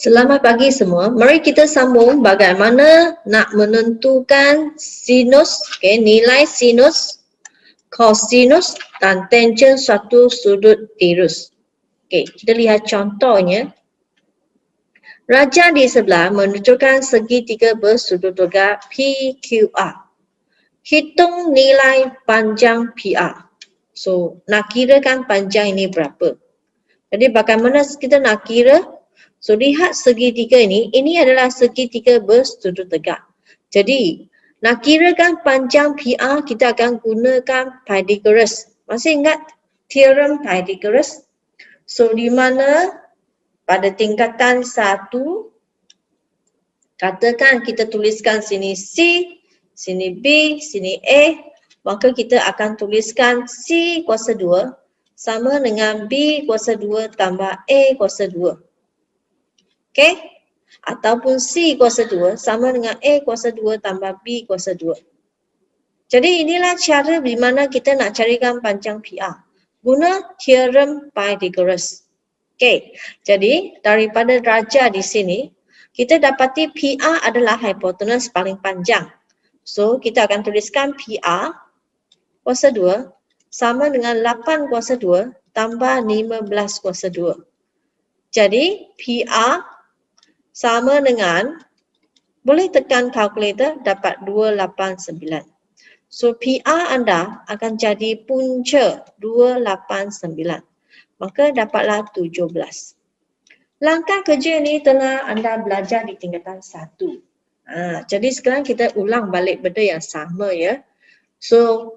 Selamat pagi semua. Mari kita sambung bagaimana nak menentukan sinus, nilai sinus, kosinus dan tangen suatu sudut tirus. Kita lihat contohnya. Raja di sebelah menunjukkan segitiga bersudut tegak PQR. Hitung nilai panjang PR. So, nak kirakan panjang ini berapa. Jadi bagaimana kita nak kira? So, lihat segitiga ini adalah segitiga bersudut tegak. Jadi, nak kirakan panjang PR, kita akan gunakan Pythagoras. Masih ingat teorem Pythagoras? So, di mana pada tingkatan 1, katakan kita tuliskan sini C, sini B, sini A, maka kita akan tuliskan C kuasa 2 sama dengan B kuasa 2 tambah A kuasa 2. Okey? Ataupun C kuasa 2 sama dengan A kuasa 2 tambah B kuasa 2. Jadi inilah cara di mana kita nak carikan panjang PR. Guna teorem Pythagoras. Okey. Jadi daripada raja di sini, kita dapati PR adalah hipotenus paling panjang. So kita akan tuliskan PR kuasa 2 sama dengan 8 kuasa 2 tambah 15 kuasa 2. Jadi PR sama dengan, boleh tekan kalkulator dapat 289. So PR anda akan jadi punca 289. Maka dapatlah 17. Langkah kerja ni telah anda belajar di tingkatan 1. Jadi sekarang kita ulang balik benda yang sama ya. So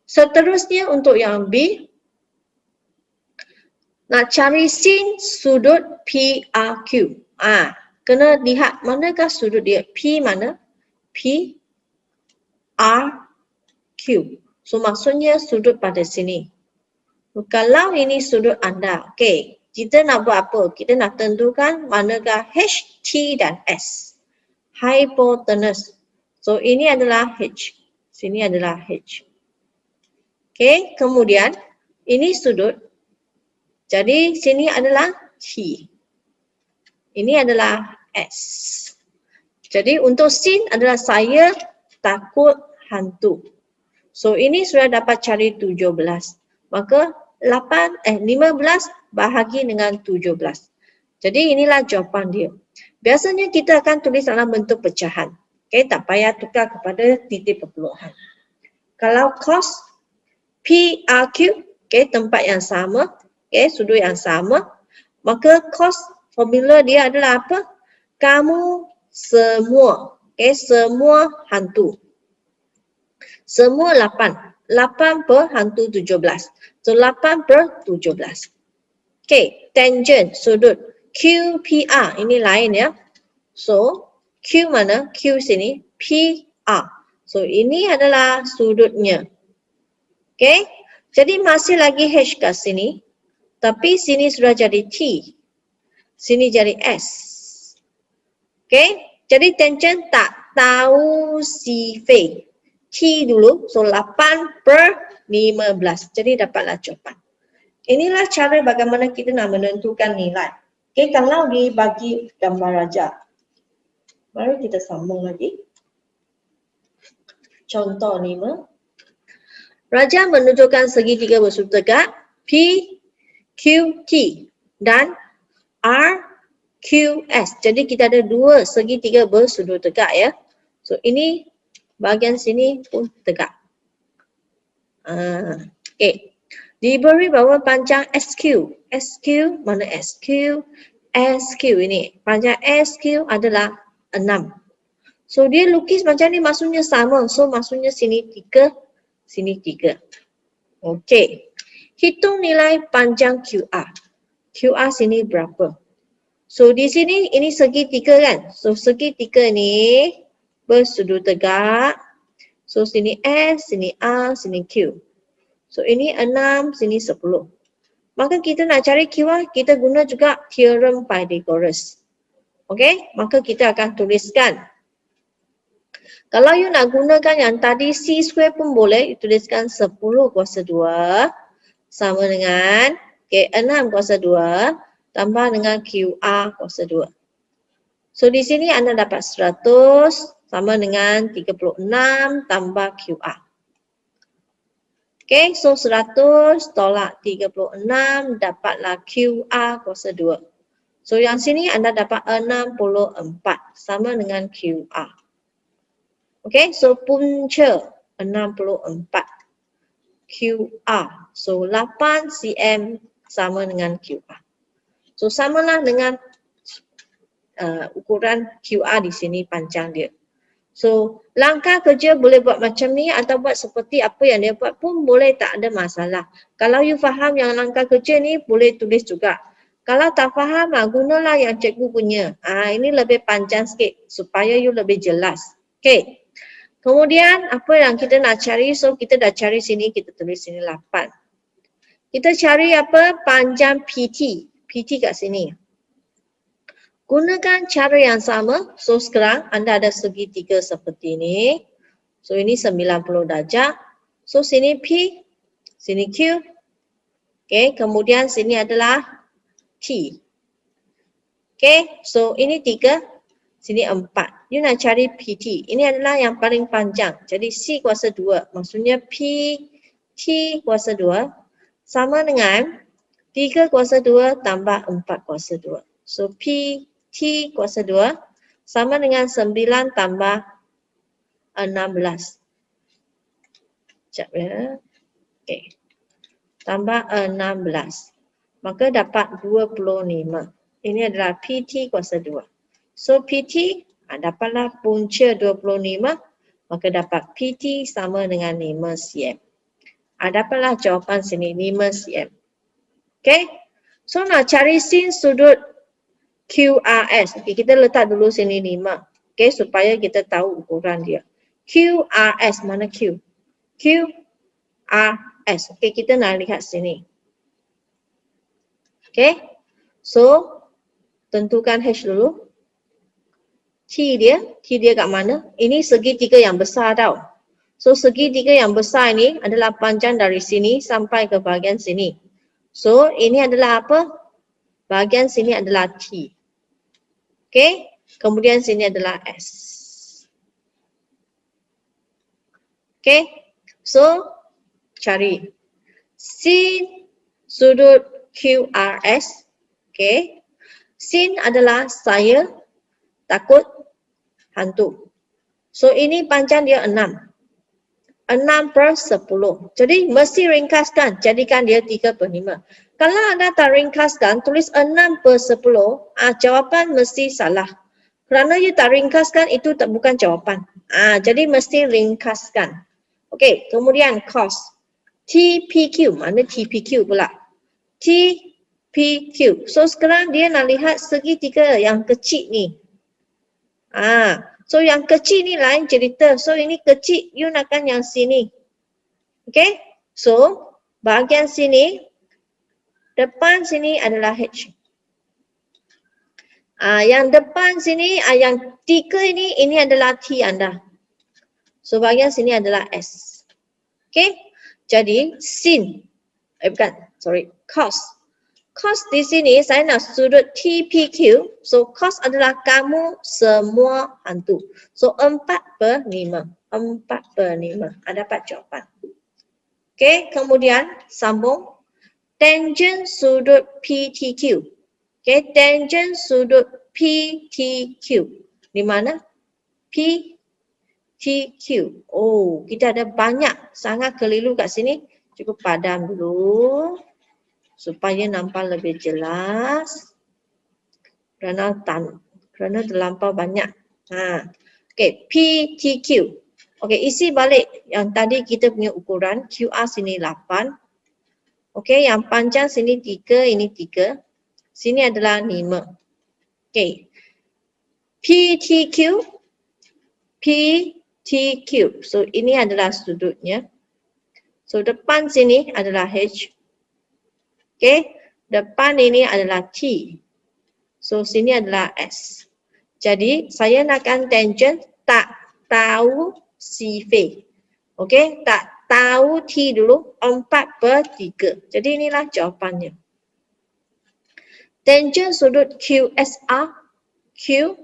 seterusnya untuk yang B, nak cari sin sudut PRQ. Kena lihat manakah sudut dia. P mana? P, R, Q. So maksudnya sudut pada sini. Kalau ini sudut anda, okey. Kita nak buat apa? Kita nak tentukan manakah H, T dan S. Hypotenuse. So ini adalah H. Sini adalah H. Okey, kemudian ini sudut. Jadi sini adalah T. Ini adalah S. Jadi untuk sin adalah saya takut hantu. So ini sudah dapat cari 17. Maka 15 bahagi dengan 17. Jadi inilah jawapan dia. Biasanya kita akan tulis dalam bentuk pecahan. Okey, tak payah tukar kepada titik perpuluhan. Kalau cos PRQ, okey, tempat yang sama, okey, sudut yang sama, maka cos formula dia adalah apa? Kamu semua, okey, semua hantu. Semua 8. 8 per hantu 17. So 8 per 17. Okey, tangent sudut QPR ini lain ya. So Q mana? Q sini PR. So ini adalah sudutnya. Okey. Jadi masih lagi H kat sini. Tapi sini sudah jadi T. Sini jadi S. Okey. Jadi tangent tak tahu sifat. T dulu, so 8 per 15. Jadi dapatlah jawapan. Inilah cara bagaimana kita nak menentukan nilai. Okey, kalau dibagi gambar raja. Mari kita sambung lagi. Contoh 5. Raja menunjukkan segitiga bersudut tegak P, Q, T dan R, Q, S. Jadi kita ada dua segitiga bersudut tegak ya. So ini bahagian sini pun tegak. Okey. Diberi bahawa panjang SQ. SQ mana SQ? SQ ini. Panjang SQ adalah 6. So dia lukis macam ni maksudnya sama. So maksudnya sini 3, sini 3. Okey. Hitung nilai panjang QR. QR sini berapa? So di sini ini segitiga kan? So segitiga ni bersudut tegak. So sini S, sini A, sini Q. So ini 6, sini 10. Maka kita nak cari QR, kita guna juga teorem Pythagoras. Okey, maka kita akan tuliskan. Kalau you nak gunakan yang tadi C square pun boleh, you tuliskan 10 kuasa 2 sama dengan 6 kuasa 2 tambah dengan QR kuasa 2. So di sini anda dapat 100 sama dengan 36 tambah QR. Okay, so 100 tolak 36 dapatlah QR kuasa 2. So yang sini anda dapat 64 sama dengan QR. Okay, so punca 64 QR. So 8 cm sama dengan QR. So samalah dengan ukuran QR di sini panjang dia. So langkah kerja boleh buat macam ni atau buat seperti apa yang dia buat pun boleh, tak ada masalah. Kalau you faham yang langkah kerja ni boleh tulis juga. Kalau tak faham gunalah yang cikgu punya. Ini lebih panjang sikit supaya you lebih jelas. Okay. Kemudian apa yang kita nak cari, so kita dah cari sini, kita tulis sini 8. Kita cari apa? Panjang PT. PT kat sini. Gunakan cara yang sama. So sekarang anda ada segitiga seperti ini. So ini 90 darjah. So sini P, sini Q. Okay, kemudian sini adalah T. Okay, so ini 3, sini 4. You nak cari PT. Ini adalah yang paling panjang. Jadi C kuasa 2. Maksudnya P, T kuasa 2 sama dengan 3 kuasa 2 tambah 4 kuasa 2. So P, T kuasa 2 sama dengan 9 tambah 16. Sekejap ya. Okay. Tambah 16. Maka dapat 25. Ini adalah PT kuasa 2. So PT dapatlah punca 25. Maka dapat PT sama dengan 5 cm. Dapatlah jawapan sini 5 cm. Okay. So nak cari sin sudut QRS. Okay, kita letak dulu sini 5. Okay, supaya kita tahu ukuran dia. QRS, mana Q? QRS. Okay, kita nak lihat sini. Okay, so tentukan H dulu. T dia kat mana? Ini segitiga yang besar tau. So segitiga yang besar ini adalah panjang dari sini sampai ke bahagian sini. So ini adalah apa? Bahagian sini adalah T. Okay, kemudian sini adalah S. Okay, so cari sin sudut QRS. Okay, sin adalah saya takut hantu. So ini panjang dia 6. 6/10. Jadi mesti ringkaskan, jadikan dia 3/5. Kalau anda tak ringkaskan, tulis 6/10, jawapan mesti salah. Kerana you tak ringkaskan, itu bukan jawapan. Jadi mesti ringkaskan. Okey, kemudian cos. TPQ, mana TPQ pula? TPQ. So sekarang dia nak lihat segitiga yang kecil ni. So yang kecil ni lain cerita. So ini kecil, you nakkan yang sini. Okay. So bahagian sini, depan sini adalah H. Yang depan sini, yang 3 ini adalah T anda. So bahagian sini adalah S. Okay. Jadi sin. Cos. Cos di sini saya nak sudut TPQ. So cos adalah kamu semua hantu. So 4/5. 4/5. Dapat jawapan. Okay, kemudian sambung. Tangent sudut PTQ. Okay, tangent sudut PTQ. Di mana? PTQ. Oh, kita ada banyak. Sangat keliru kat sini. Cukup padam dulu. Supaya nampak lebih jelas. Kerana terlampau banyak. Okay, PTQ. Okay, isi balik yang tadi kita punya ukuran. QR sini 8. Okay, yang panjang sini 3, ini 3. Sini adalah 5. Okay. PTQ. PTQ. So, ini adalah sudutnya. So, depan sini adalah H. Okay, depan ini adalah T. So, sini adalah S. Jadi, saya nakkan tangent tak tahu CV. Okay, tak tahu T dulu, 4/3. Jadi, inilah jawapannya. Tangent sudut QSR. Q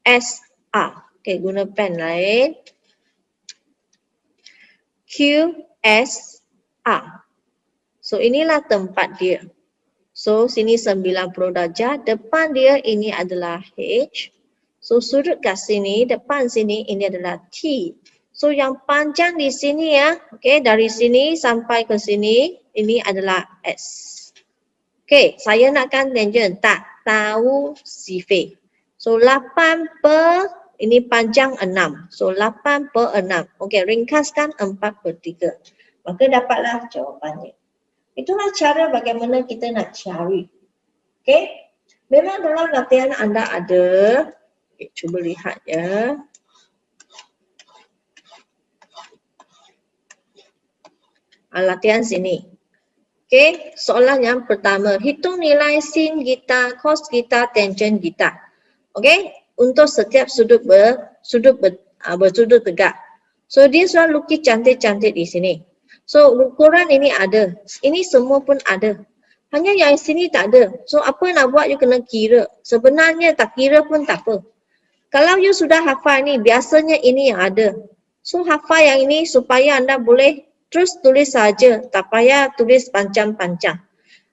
SR. Okay, guna pen lain. QSR. So inilah tempat dia. So sini 90 darjah, depan dia ini adalah H. So sudut kat sini, depan sini ini adalah T. So yang panjang di sini ya, okay, dari sini sampai ke sini ini adalah S. Okay, saya nakkan tangent, tak tahu sifir. So 8 per, ini panjang 6. So 8 per 6. Okay, ringkaskan 4 per 3. Maka dapatlah jawapannya. Itulah cara bagaimana kita nak cari. Okay. Memang dalam latihan anda ada. Okay, cuba lihat ya. Latihan sini. Okay. Soalan yang pertama. Hitung nilai sin kita, cos kita, tangent kita. Okay. Untuk setiap sudut bersudut tegak. So dia sudah lukis cantik-cantik di sini. So ukuran ini ada, ini semua pun ada. Hanya yang sini tak ada. So apa nak buat you kena kira. Sebenarnya tak kira pun tak apa. Kalau you sudah hafal ni, biasanya ini yang ada. So hafal yang ini supaya anda boleh terus tulis saja. Tak payah tulis panjang-panjang.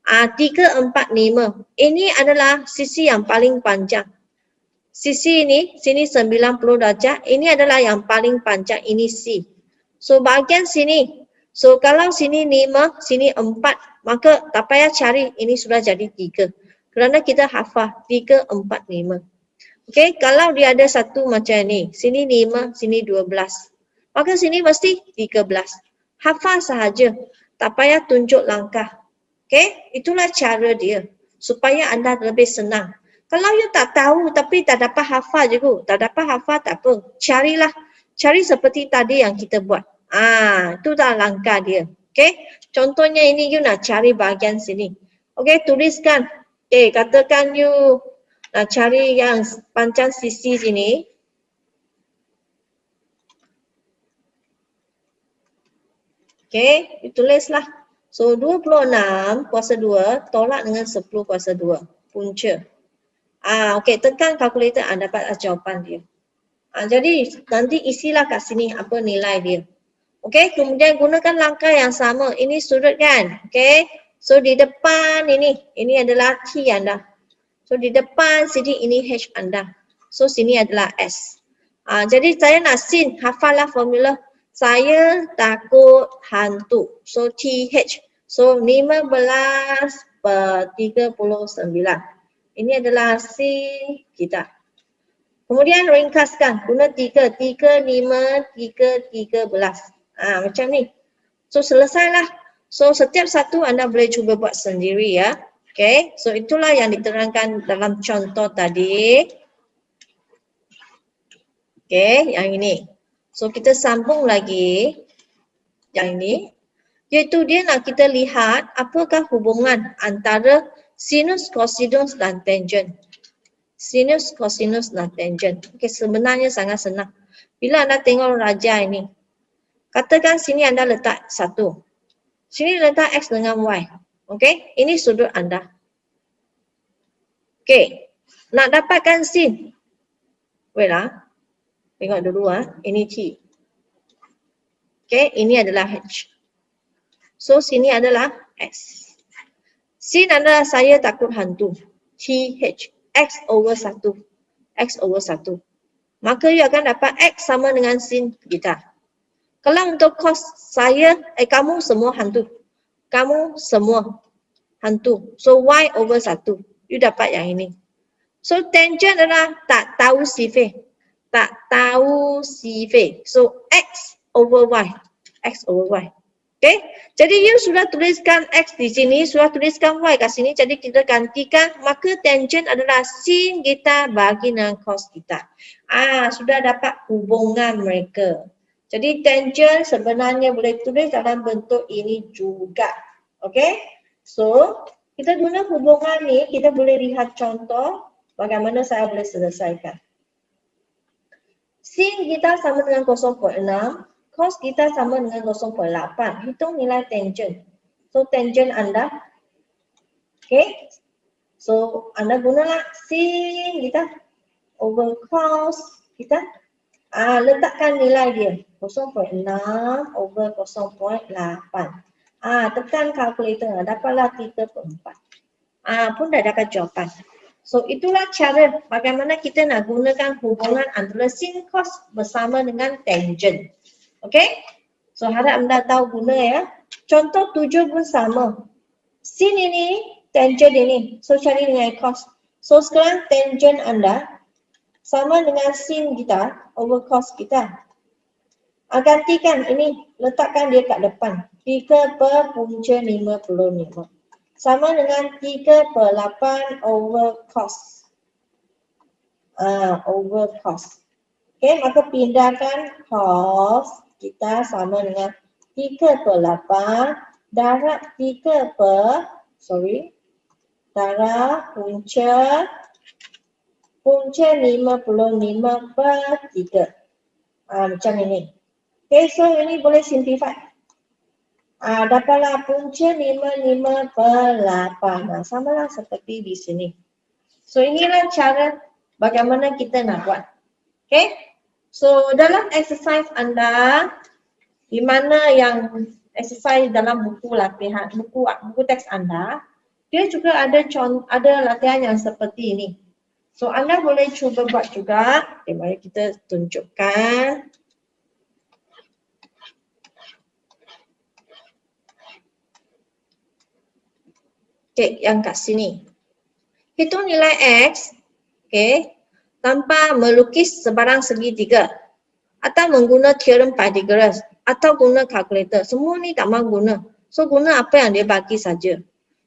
3, 4, 5. Ini adalah sisi yang paling panjang. Sisi ini, sini 90 darjah. Ini adalah yang paling panjang, ini C. So bahagian sini. So kalau sini 5, sini 4, maka tak payah cari, ini sudah jadi 3. Kerana kita hafal 3, 4, 5. Okay, kalau dia ada satu macam ni, sini 5, sini 12. Maka sini mesti 13. Hafal sahaja, tak payah tunjuk langkah. Okay, itulah cara dia. Supaya anda lebih senang. Kalau you tak tahu tapi tak dapat hafal juga, tak dapat hafal tak apa. Carilah, cari seperti tadi yang kita buat. Itu dah langkah dia. Okay. Contohnya ini you nak cari bahagian sini. Okay, tuliskan. Okay, katakan you nak cari yang panjang sisi sini. Okay, you tulislah. So 26 kuasa 2 tolak dengan 10 kuasa 2. Punca. Okay, tekan kalkulator anda dapat jawapan dia. Jadi nanti isilah kat sini apa nilai dia. Okey, kemudian gunakan langkah yang sama. Ini sudut kan? Okey. So di depan ini adalah T anda. So di depan sini ini H anda. So sini adalah S. Jadi saya nak sin, hafallah formula. Saya takut hantu. So TH. So 15 per 39. Ini adalah sin kita. Kemudian ringkaskan. Guna 3, 5, 3, 13. Macam ni. So selesailah. So setiap satu anda boleh cuba buat sendiri ya. Okay. So itulah yang diterangkan dalam contoh tadi. Okay. Yang ini. So kita sambung lagi. Yang ini. Iaitu dia nak kita lihat apakah hubungan antara sinus, kosinus dan tangent. Sinus, kosinus dan tangent. Okay. Sebenarnya sangat senang. Bila anda tengok raja ini. Katakan sini anda letak 1. Sini letak X dengan Y. Okey, ini sudut anda. Okey, nak dapatkan sin. Wait lah. Tengok dulu ini T. Okey, ini adalah H. So sini adalah S. Sin adalah saya takut hantu. TH. X over 1. X over 1. Maka you akan dapat X sama dengan sin kita. Kalau untuk cos saya, kamu semua hantu. Kamu semua hantu. So Y over 1. You dapat yang ini. So tangent adalah tak tahu sifir. Tak tahu sifir. So X over Y. X over Y. Okay. Jadi you sudah tuliskan X di sini, sudah tuliskan Y kat sini. Jadi kita gantikan. Maka tangent adalah sin kita bagi dengan cos kita. Sudah dapat hubungan mereka. Jadi tangent sebenarnya boleh tulis dalam bentuk ini juga. Okay. So kita guna hubungan ni, kita boleh lihat contoh bagaimana saya boleh selesaikan. Sin kita sama dengan 0.6. Cos kita sama dengan 0.8. Hitung nilai tangent. So tangent anda. Okay. So anda gunalah sin kita. over cos kita letakkan nilai dia 0.6 over 0.8. Tekan kalkulator, dapatlah 3/4. Pun dah dapat jawapan. So itulah cara bagaimana kita nak gunakan hubungan antara sin cos bersama dengan tangent. Okay? So harap anda tahu guna ya. Contoh 7 pun sama. Sin ini, tangent ini. So cari nilai cos. So sekarang tangent anda sama dengan sin kita over cos kita. Gantikan ini, letakkan dia kat depan. 3/55. Sama dengan 3/8 over cos. Over cos. Okay, maka pindahkan cos kita sama dengan 3/8 darab darab punca 55/3. Macam ini. Okay, so ini boleh simplify. Dapatlah punca 55/8. Samalah seperti di sini. So inilah cara bagaimana kita nak buat. Okay. So dalam exercise anda, di mana yang exercise dalam buku latihan, buku teks anda, dia juga ada latihan yang seperti ini. So anda boleh cuba buat juga. Okay, mari kita tunjukkan. Okay, yang kat sini. Hitung nilai X, okay, tanpa melukis sebarang segitiga atau mengguna teorem Pythagoras atau guna kalkulator. Semua ni tak mahu guna. So guna apa yang dia bagi saja.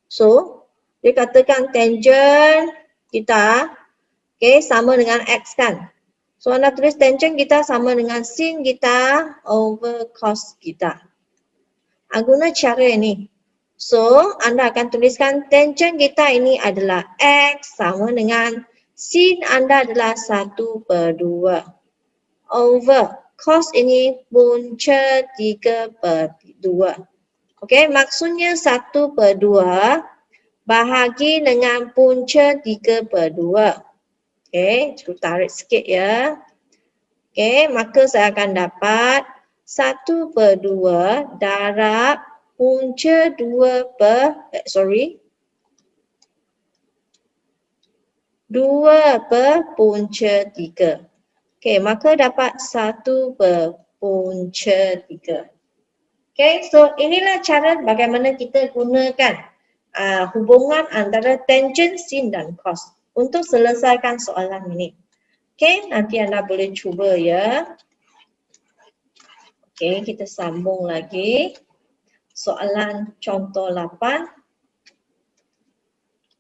So dia katakan tangent kita, okay, sama dengan X kan. So anda tulis tangent kita sama dengan sin kita over cos kita. Guna cara ini. So, anda akan tuliskan tangent kita ini adalah X sama dengan sin anda adalah 1/2 over cos ini punca 3/2. Okey, maksudnya 1/2 bahagi dengan punca 3/2. Okey, cuba tarik sikit ya. Okey, maka saya akan dapat 1/2 darab punca 2 per punca 3. Okey, maka dapat 1/3. Okey, so inilah cara bagaimana kita gunakan hubungan antara tangent, sin dan cos untuk selesaikan soalan ini. Okey, nanti anda boleh cuba ya. Okey, kita sambung lagi. Soalan contoh 8.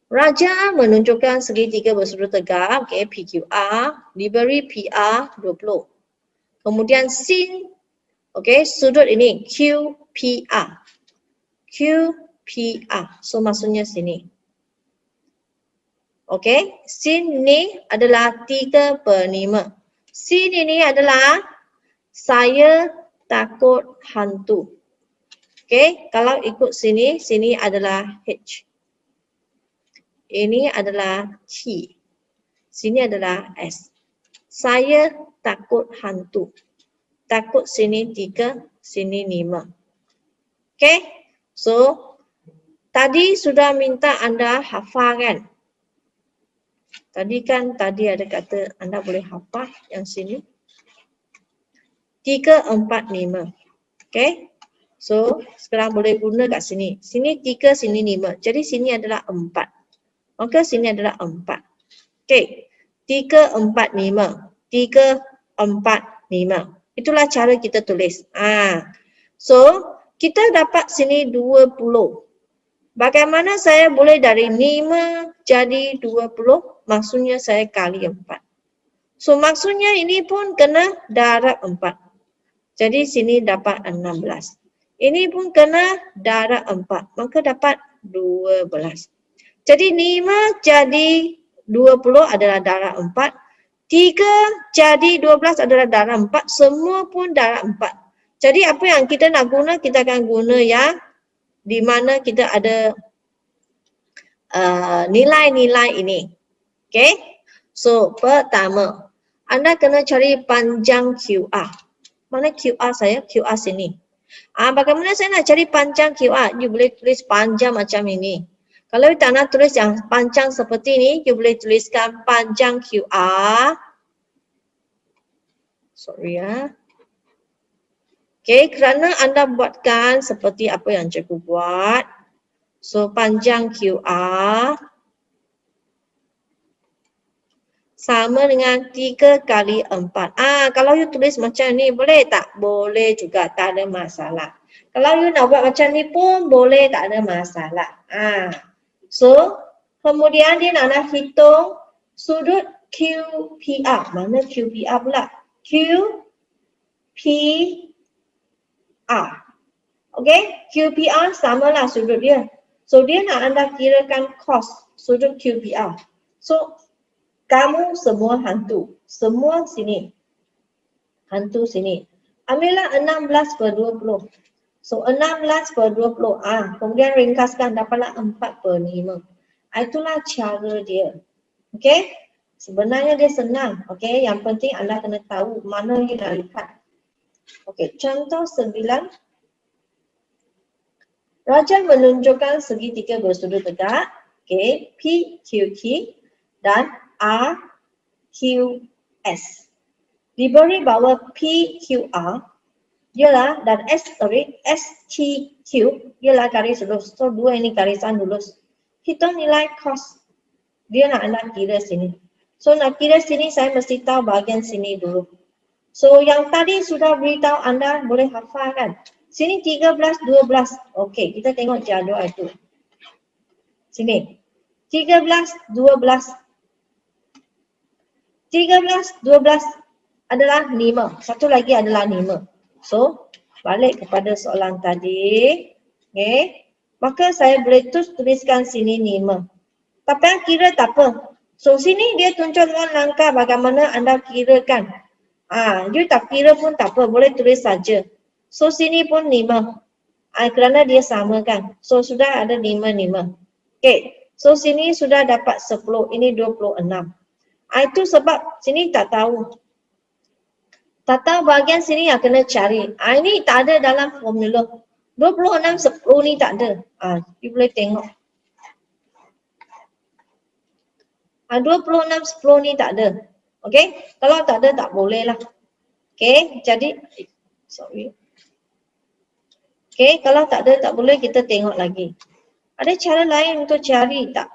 Raja menunjukkan segitiga bersudut tegak, okay, PQR, diberi PR 20. Kemudian sin, okay, sudut ini QPR. QPR. So maksudnya sini. Okay, sin ini adalah 3/5. Sin ini adalah saya takut hantu. Okay, kalau ikut sini, sini adalah H. Ini adalah T. Sini adalah S. Saya takut hantu. Takut sini 3, sini 5. Okay, so tadi sudah minta anda hafal kan? Tadi ada kata anda boleh hafal yang sini. 3, 4, 5. Okay. So, sekarang boleh guna kat sini. Sini 3, sini 5. Jadi, sini adalah 4. Maka, sini adalah 4. Okey. 3, 4, 5. 3, 4, 5. Itulah cara kita tulis. So, kita dapat sini 20. Bagaimana saya boleh dari 5 jadi 20? Maksudnya saya kali 4. So, maksudnya ini pun kena darab 4. Jadi, sini dapat 16. Ini pun kena darab 4, maka dapat 12. Jadi 5 jadi 20 adalah darab 4. 3 jadi 12 adalah darab 4. Semua pun darab 4. Jadi apa yang kita nak guna, kita akan guna yang di mana kita ada nilai-nilai ini. Okay. So, pertama, anda kena cari panjang QR. Mana QR saya? QR sini. Bagaimana saya nak cari panjang QR? You boleh tulis panjang macam ini. Kalau you tak nak tulis yang panjang seperti ini, you boleh tuliskan panjang QR. Sorry ya. Okay, kerana anda buatkan seperti apa yang cikgu buat. So, panjang QR sama dengan 3 kali 4. Kalau you tulis macam ni boleh tak? Boleh juga, tak ada masalah. Kalau you nak buat macam ni pun boleh, tak ada masalah. So, kemudian dia nak hitung sudut QPR. Mana QPR pula? QPR. Okay, QPR samalah sudut dia. So, dia nak anda kirakan cos sudut QPR. So, kamu semua hantu. Semua sini. Hantu sini. Ambillah 16/20. So, 16/20. Kemudian ringkaskan, dapatlah 4/5. Itulah cara dia. Okay? Sebenarnya dia senang. Okay? Yang penting anda kena tahu mana you nak lihat. Okay, contoh 9. Raja menunjukkan segitiga bersudut tegak. Okay, PQQ dan RQS. Diberi bahawa PQR ialah dan STQ ialah garis lurus. So, dua ini garisan lurus. Hitung nilai cos. Dia nak anda kira sini. So, nak kira sini saya mesti tahu bahagian sini dulu. So, yang tadi sudah beritahu anda boleh hafal kan? Sini 13, 12. Okey, kita tengok jadual itu. Sini. 13, 12. 13, 12 adalah 5. Satu lagi adalah 5. So, balik kepada soalan tadi. Okay. Maka saya boleh tuliskan sini 5. Tapi yang kira tak apa. So, sini dia tunjukkan langkah bagaimana anda kirakan. You tak kira pun tak apa. Boleh tulis saja. So, sini pun 5. Kerana dia sama kan. So, sudah ada 5, 5. Okay. So, sini sudah dapat 10. Ini 26. Itu sebab sini tak tahu. Tak tahu bahagian sini yang kena cari. Ini tak ada dalam formula. 26, 10 ni tak ada. You boleh tengok. 26, 10 ni tak ada. Okay. Kalau tak ada, tak boleh lah. Okay. Jadi, sorry. Okay. Kalau tak ada, tak boleh, kita tengok lagi. Ada cara lain untuk cari tak?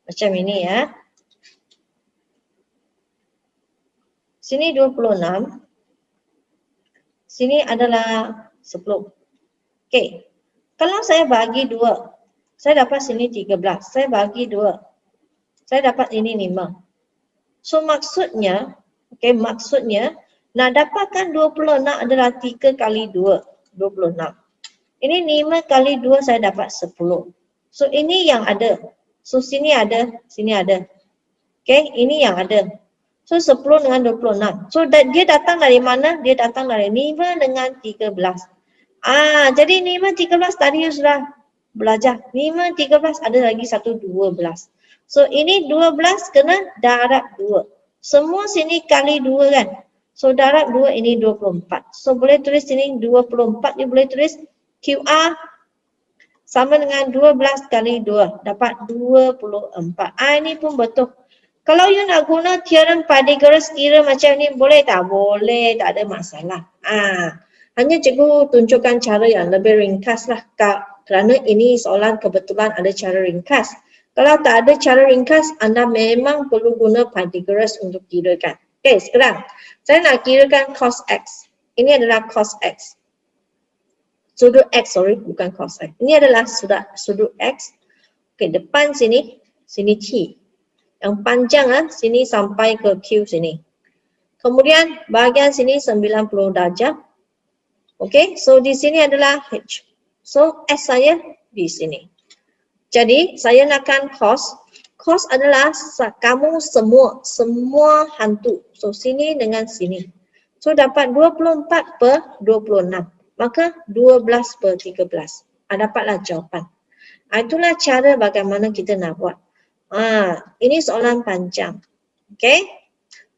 Macam ini ya. Sini 26. Sini adalah 10. Okey. Kalau saya bagi 2, saya dapat sini 13. Saya bagi 2. Saya dapat ini 5. So maksudnya, maksudnya nak dapatkan 26 adalah 3 kali 2, 26. Ini 5 kali 2 saya dapat 10. So ini yang ada. So sini ada, sini ada. Okey, ini yang ada. So 10 dengan 26. So dia datang dari mana? Dia datang dari 5 dengan 13. Jadi 5, 13 tadi sudah belajar. 5, 13 ada lagi satu 12. So ini 12 kena darab 2. Semua sini kali 2 kan. So darab 2 ini 24. So boleh tulis sini 24. You boleh tulis QR sama dengan 12 kali 2. Dapat 24. Ini pun betul. Kalau you nak guna teorem Pythagoras kira macam ni boleh tak? Boleh, tak ada masalah. Hanya cikgu tunjukkan cara yang lebih ringkas lah. Kerana ini soalan kebetulan ada cara ringkas. Kalau tak ada cara ringkas, anda memang perlu guna Pythagoras untuk kirakan. Okay, sekarang saya nak kirakan cos X. Ini adalah cos X. Sudut X, bukan cos X. Ini adalah sudut X. Okay, depan sini, sini T. Yang panjang sini sampai ke Q sini. Kemudian bahagian sini 90 darjah. Okey, so di sini adalah H. So S saya di sini. Jadi saya nakkan cos. Cos adalah kamu semua hantu. So sini dengan sini. So dapat 24/26. Maka 12/13. Dapatlah jawapan. Itulah cara bagaimana kita nak buat. Ini soalan panjang. Okay.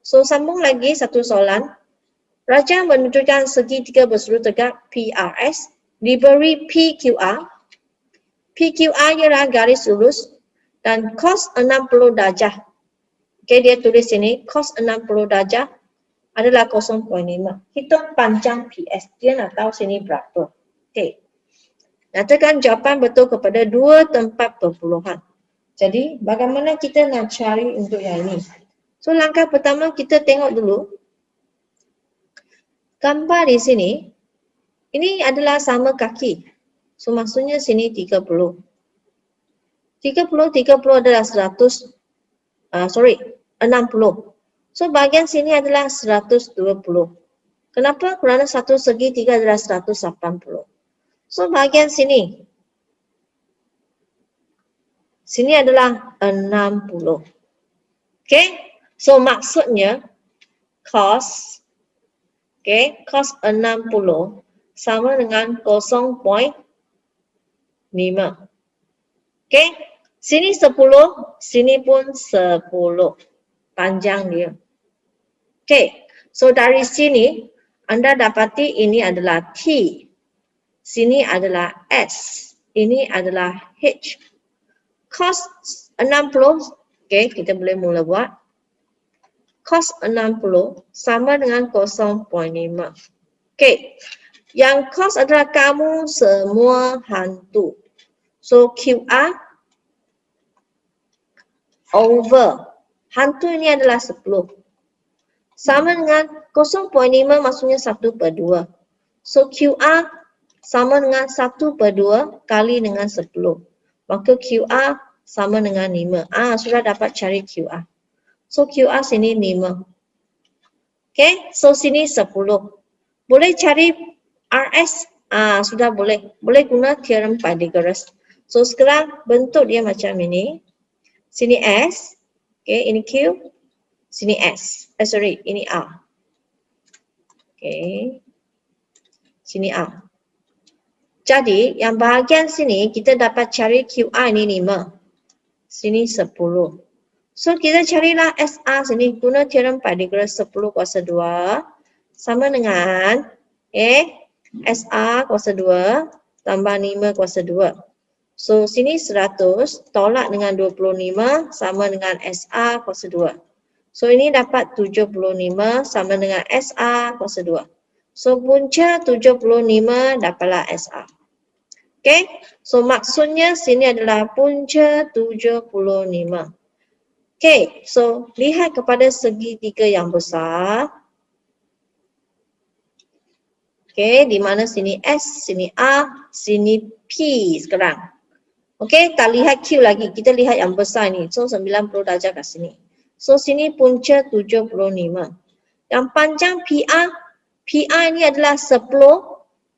So, sambung lagi satu soalan. Raja menunjukkan segitiga bersudut tegak PRS diberi PQR. PQR ialah garis lurus dan cos 60 darjah. Okay, dia tulis sini cos 60 darjah adalah 0.5. Hitung panjang PS. Dia nak tahu sini berapa. Okay. Nyatakan jawapan betul kepada dua tempat perpuluhan. Jadi, bagaimana kita nak cari untuk yang ini? So, langkah pertama kita tengok dulu. Gambar di sini, ini adalah sama kaki. So, maksudnya sini 30. 30 adalah 60. So, bahagian sini adalah 120. Kenapa? Kerana satu segitiga adalah 180. So, bahagian sini. Sini adalah 60. Okay? So, maksudnya cos cos 60 sama dengan 0.5. Okay? Sini 10, sini pun 10. Panjang dia. Okay. So, dari sini anda dapati ini adalah T. Sini adalah S. Ini adalah H. Cos 60, okay, kita boleh mula buat. Cos 60 sama dengan 0.5. Okay. Yang cos adalah kamu semua hantu. So, QR over. Hantu ini adalah 10. Sama dengan 0.5 maksudnya 1/2. So, QR sama dengan 1/2 kali dengan 10. Maka QR sama dengan 5. Sudah dapat cari QR. So, QR sini 5. Okay, so sini 10. Boleh cari RS? Sudah boleh. Boleh guna teorem Pythagoras. So, sekarang bentuk dia macam ini. Sini S. Okay, ini Q. Sini S. Ini R. Okay. Sini R. Jadi, yang bahagian sini kita dapat cari QR ini 5. Sini 10. So, kita carilah SR sini guna teorem Pythagoras 10 kuasa 2 sama dengan SR kuasa 2 tambah 5 kuasa 2. So, sini 100 tolak dengan 25 sama dengan SR kuasa 2. So, ini dapat 75 sama dengan SR kuasa 2. So, punca 75 dapatlah SR. Okay, so maksudnya sini adalah punca 75. Okay, so lihat kepada segitiga yang besar. Okay, di mana sini S, sini A, sini P sekarang. Okay, tak lihat Q lagi, kita lihat yang besar ni. So 90 darjah kat sini. So sini punca 75. Yang panjang PR, PR ini adalah 10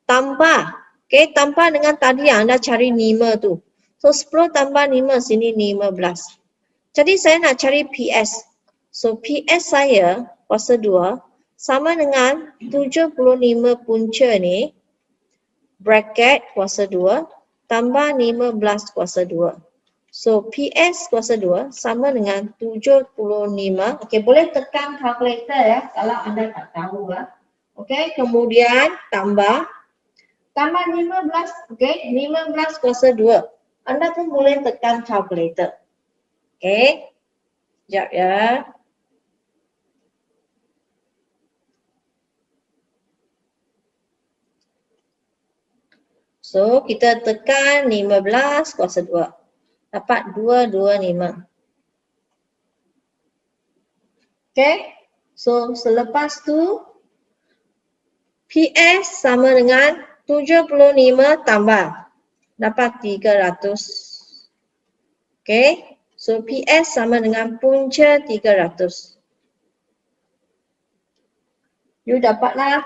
tambah. Okay, tambah dengan tadi yang anda cari 5 tu. So 10 tambah 5, sini 15. Jadi saya nak cari PS. So PS saya kuasa 2 sama dengan 75 punca ni bracket kuasa 2 tambah 15 kuasa 2. So PS kuasa 2 sama dengan 75. Okey, boleh tekan calculator ya kalau anda tak tahu lah. Okey, kemudian tambah 15, okey, 15 kuasa 2. Anda pun boleh tekan calculator. Okey. Sekejap ya. So, kita tekan 15 kuasa 2. Dapat 225. Okey. So, selepas tu PS sama dengan 75 tambah. Dapat 300. Okey. So, PS sama dengan punca 300. You dapatlah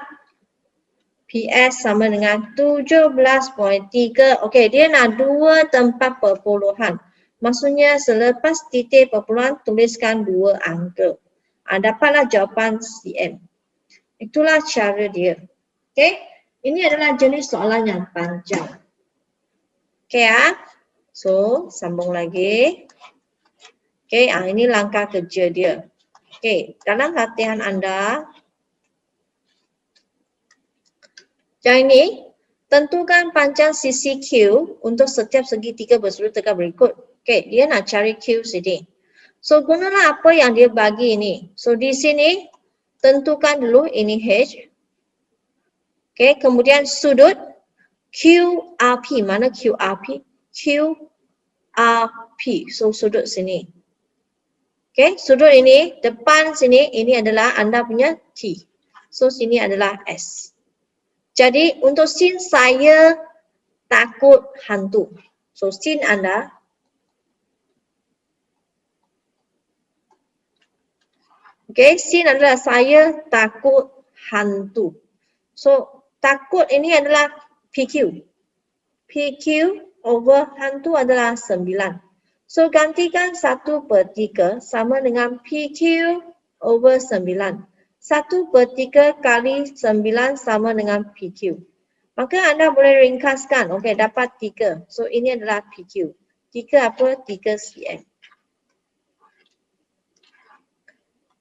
PS sama dengan 17.3. Okey, dia nak dua tempat perpuluhan. Maksudnya selepas titik perpuluhan tuliskan dua angka. Dapatlah jawapan CM. Itulah cara dia. Okey, ini adalah jenis soalan yang panjang. Okey ya. So, sambung lagi. Okey, ini langkah kerja dia. Okey, dalam latihan anda, yang ini, tentukan panjang sisi Q untuk setiap segitiga bersudut tegak berikut. Okey, dia nak cari Q sini. So, gunalah apa yang dia bagi ini. So, di sini, tentukan dulu ini H. Okey, kemudian sudut QRP. Mana QRP? QRP. So, sudut sini. Okey, sudut ini, depan sini, ini adalah anda punya T. So, sini adalah S. Jadi, untuk scene saya takut hantu. So, scene anda, okey, scene adalah saya takut hantu. So, takut ini adalah PQ. PQ over hantu adalah 9. So, gantikan 1/3 sama dengan PQ over 9. 1/3 kali 9 sama dengan PQ. Maka anda boleh ringkaskan. Okey, dapat 3. So, ini adalah PQ. 3 apa? 3 cm.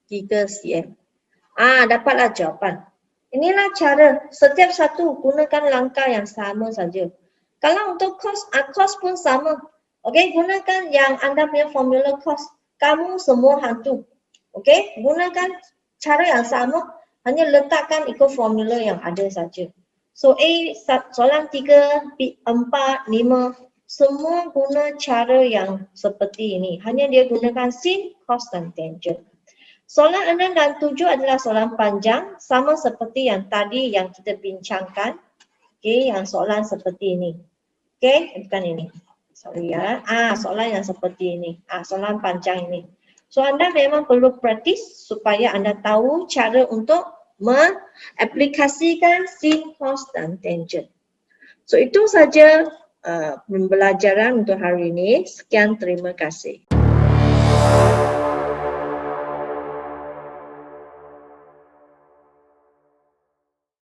3 cm. Dapatlah jawapan. Inilah cara. Setiap satu gunakan langkah yang sama saja. Kalau untuk cos, cos pun sama. Okey, gunakan yang anda punya formula cos. Kamu semua hantu. Okey, gunakan cara yang sama, hanya letakkan ikut formula yang ada saja. So A, soalan 3, 4, 5, semua guna cara yang seperti ini. Hanya dia gunakan sin, cos dan tangent. Soalan 6 dan 7 adalah soalan panjang, sama seperti yang tadi yang kita bincangkan. Okey, yang soalan seperti ini. Okey, bukan ini. Sorry ya. Soalan yang seperti ini. Soalan panjang ini. So, anda memang perlu praktis supaya anda tahu cara untuk mengaplikasikan sin, cos dan tangent. So, itu saja pembelajaran untuk hari ini. Sekian, terima kasih.